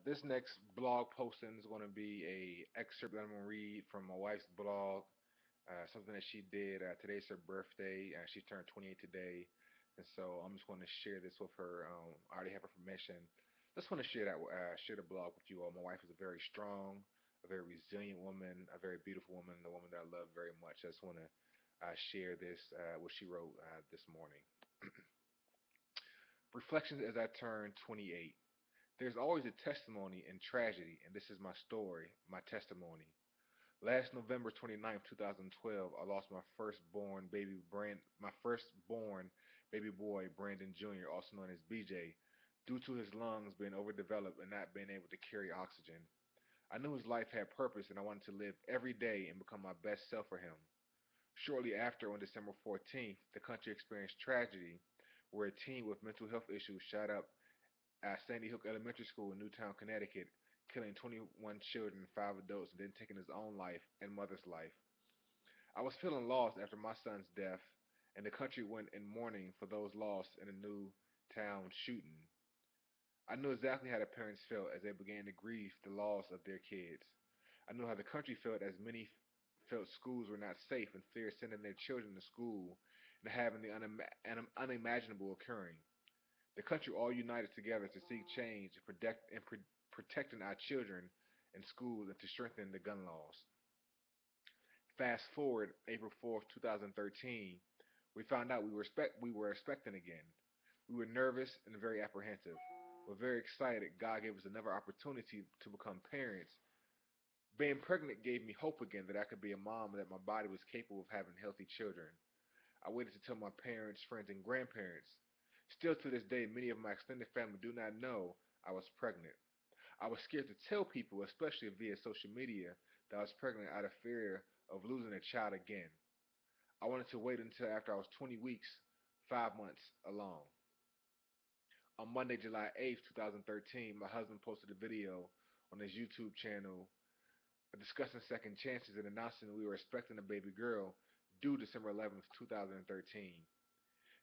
This next blog posting is going to be a excerpt that I'm going to read from my wife's blog. Something that she did. Today's her birthday. She turned 28 today, and so I'm just going to share this with her. I already have her permission. Just want to share the blog with you all. My wife is a very strong, a very resilient woman, a very beautiful woman, the woman that I love very much. I just want to share this, what she wrote this morning. Reflections as I turn 28. There's always a testimony in tragedy, and this is my story, my testimony. Last November 29th, 2012, I lost my firstborn baby boy, Brandon Jr., also known as BJ, due to his lungs being overdeveloped and not being able to carry oxygen. I knew his life had purpose and I wanted to live every day and become my best self for him. Shortly after, on December 14th, the country experienced tragedy where a teen with mental health issues shot up at Sandy Hook Elementary School in Newtown, Connecticut, killing 21 children and 5 adults and then taking his own life and mother's life. I was feeling lost after my son's death, and the country went in mourning for those lost in the Newtown shooting. I knew exactly how the parents felt as they began to grieve the loss of their kids. I knew how the country felt as many felt schools were not safe and feared sending their children to school and having the unimaginable occurring. The country all united together to seek change and protecting our children in schools and to strengthen the gun laws. Fast forward April 4th, 2013, we found out we were expecting again. We were nervous and very apprehensive. We're very excited. God gave us another opportunity to become parents. Being pregnant gave me hope again that I could be a mom and that my body was capable of having healthy children. I waited to tell my parents, friends, and grandparents. Still to this day, many of my extended family do not know I was pregnant. I was scared to tell people, especially via social media, that I was pregnant out of fear of losing a child again. I wanted to wait until after I was 20 weeks, 5 months along. On Monday, July 8th, 2013, my husband posted a video on his YouTube channel discussing second chances and announcing that we were expecting a baby girl due December 11th, 2013.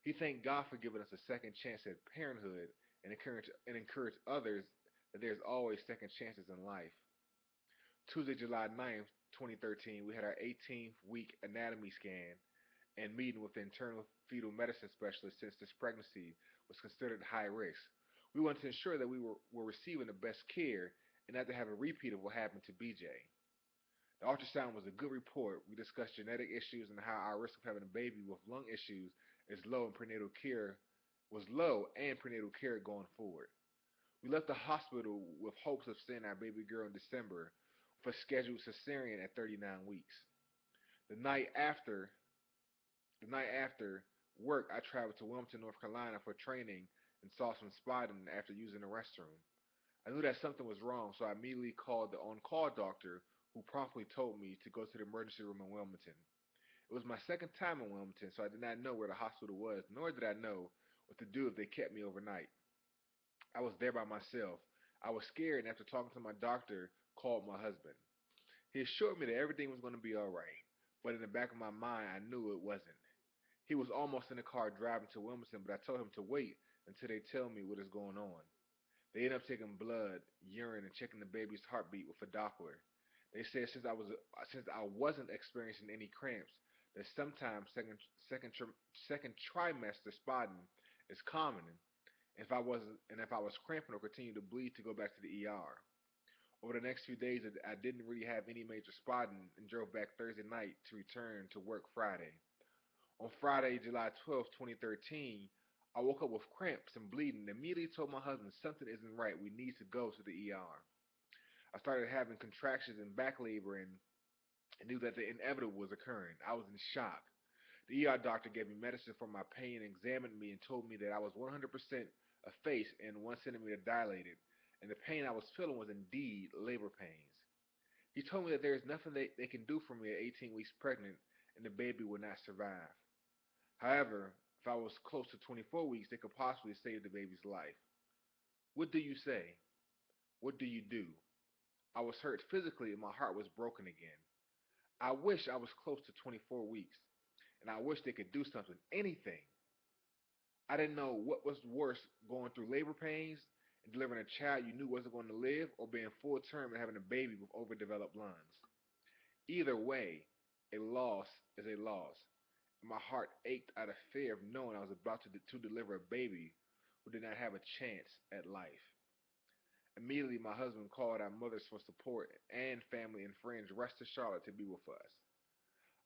He thanked God for giving us a second chance at parenthood and encouraged others that there's always second chances in life. Tuesday, July 9th, 2013, we had our 18th week anatomy scan and meeting with the internal fetal medicine specialist since this pregnancy was considered high risk. We wanted to ensure that were receiving the best care and not to have a repeat of what happened to BJ. The ultrasound was a good report. We discussed genetic issues and how our risk of having a baby with lung issues is low and prenatal care was low and prenatal care going forward. We left the hospital with hopes of seeing our baby girl in December with a scheduled cesarean at 39 weeks. The night after the night after work, I traveled to Wilmington, North Carolina for training and saw some spotting after using the restroom. I knew that something was wrong, so I immediately called the on-call doctor who promptly told me to go to the emergency room in Wilmington. It was my second time in Wilmington, so I did not know where the hospital was, nor did I know what to do if they kept me overnight. I was there by myself. I was scared, and after talking to my doctor, called my husband. He assured me that everything was going to be all right, but in the back of my mind, I knew it wasn't. He was almost in the car driving to Wilmington, but I told him to wait until they tell me what is going on. They ended up taking blood, urine, and checking the baby's heartbeat with a Doppler. They said since I wasn't experiencing any cramps, that sometimes second trimester spotting is common, if I was cramping or continued to bleed to go back to the ER. Over the next few days, I didn't really have any major spotting and drove back Thursday night to return to work Friday. On Friday, July 12th, 2013, I woke up with cramps and bleeding and immediately told my husband something isn't right. We need to go to the ER. I started having contractions and back labor and knew that the inevitable was occurring. I was in shock. The ER doctor gave me medicine for my pain, examined me, and told me that I was 100% effaced and 1 centimeter dilated, and the pain I was feeling was indeed labor pains. He told me that there is nothing they can do for me at 18 weeks pregnant and the baby will not survive. However, if I was close to 24 weeks, they could possibly save the baby's life. What do you say? What do you do? I was hurt physically and my heart was broken again. I wish I was close to 24 weeks, and I wish they could do something, anything. I didn't know what was worse, going through labor pains and delivering a child you knew wasn't going to live, or being full term and having a baby with overdeveloped lungs. Either way, a loss is a loss. And my heart ached out of fear of knowing I was about to deliver a baby who did not have a chance at life. Immediately, my husband called our mothers for support, and family and friends rushed to Charlotte to be with us.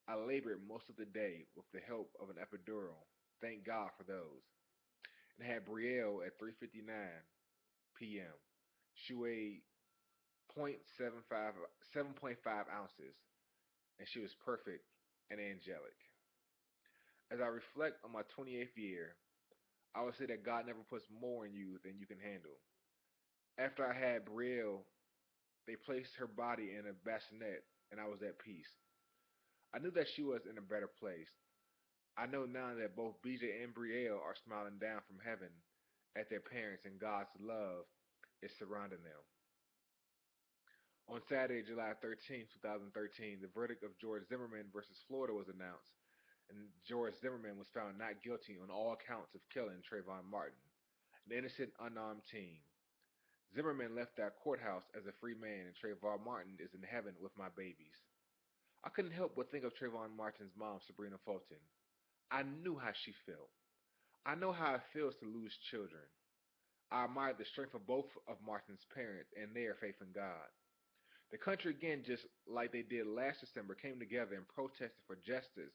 I labored most of the day with the help of an epidural. Thank God for those. And had Brielle at 3:59 p.m. She weighed 0.75, 7.5 ounces, and she was perfect and angelic. As I reflect on my 28th year, I would say that God never puts more in you than you can handle. After I had Brielle, they placed her body in a bassinet, and I was at peace. I knew that she was in a better place. I know now that both BJ and Brielle are smiling down from heaven at their parents, and God's love is surrounding them. On Saturday, July 13, 2013, the verdict of George Zimmerman versus Florida was announced, and George Zimmerman was found not guilty on all counts of killing Trayvon Martin, an innocent, unarmed teen. Zimmerman left that courthouse as a free man, and Trayvon Martin is in heaven with my babies. I couldn't help but think of Trayvon Martin's mom, Sabrina Fulton. I knew how she felt. I know how it feels to lose children. I admired the strength of both of Martin's parents and their faith in God. The country again, just like they did last December, came together and protested for justice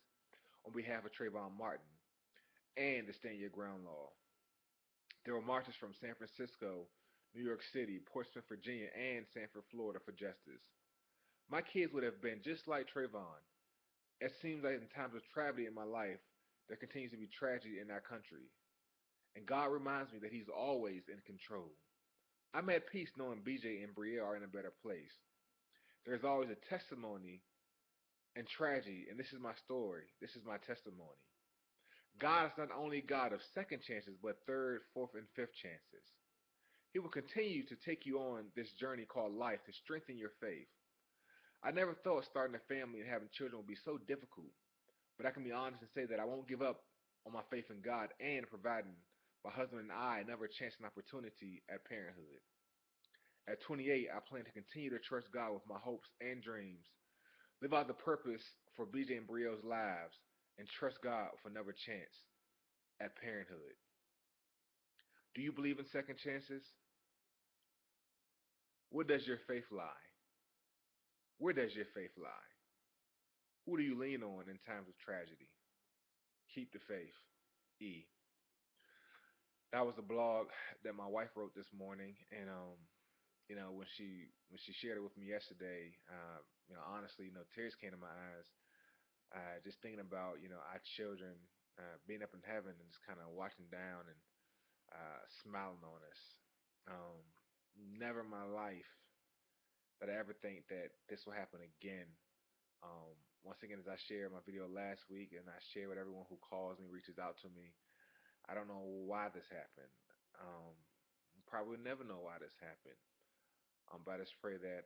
on behalf of Trayvon Martin and the Stand Your Ground law. There were marches from San Francisco, New York City, Portsmouth, Virginia, and Sanford, Florida for justice. My kids would have been just like Trayvon. It seems like in times of tragedy in my life, there continues to be tragedy in our country. And God reminds me that He's always in control. I'm at peace knowing BJ and Brielle are in a better place. There's always a testimony and tragedy, and this is my story. This is my testimony. God is not only God of second chances, but third, fourth, and fifth chances. He will continue to take you on this journey called life to strengthen your faith. I never thought starting a family and having children would be so difficult, but I can be honest and say that I won't give up on my faith in God and providing my husband and I another chance and opportunity at parenthood. At 28, I plan to continue to trust God with my hopes and dreams, live out the purpose for BJ and Brielle's lives, and trust God for another chance at parenthood. Do you believe in second chances? Where does your faith lie? Where does your faith lie? Who do you lean on in times of tragedy? Keep the faith. E. That was a blog that my wife wrote this morning, and when she shared it with me yesterday, honestly, tears came to my eyes. Just thinking about our children being up in heaven and just kind of watching down and smiling on us. Um, Never in my life did I ever think that this will happen again. Once again, as I shared my video last week, and I share with everyone who calls me, reaches out to me, I don't know why this happened. Um, Probably never know why this happened. But I just pray that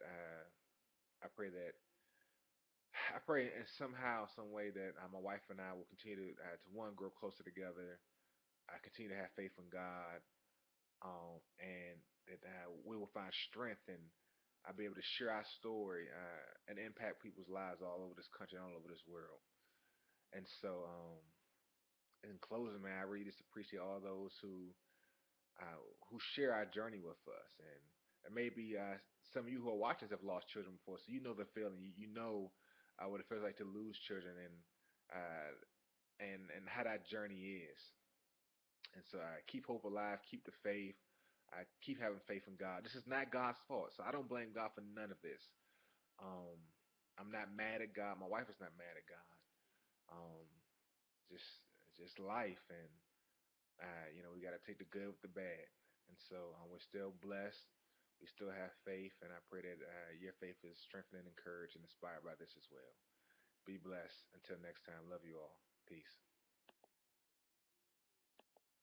I pray that I pray in somehow, some way that my wife and I will continue to one grow closer together. I continue to have faith in God, and that we will find strength and I'll be able to share our story and impact people's lives all over this country and all over this world. And so, in closing, man, I really just appreciate all those who share our journey with us, and maybe some of you who are watchers have lost children before, so you know the feeling. You know what it feels like to lose children, uh, and how that journey is. And so, keep hope alive, keep the faith, keep having faith in God. This is not God's fault, so I don't blame God for none of this. Um, I'm not mad at God. My wife is not mad at God. Um, just just life, and we got to take the good with the bad. And so we're still blessed. We still have faith, and I pray that your faith is strengthened, encouraged, and inspired by this as well. Be blessed. Until next time, love you all. Peace.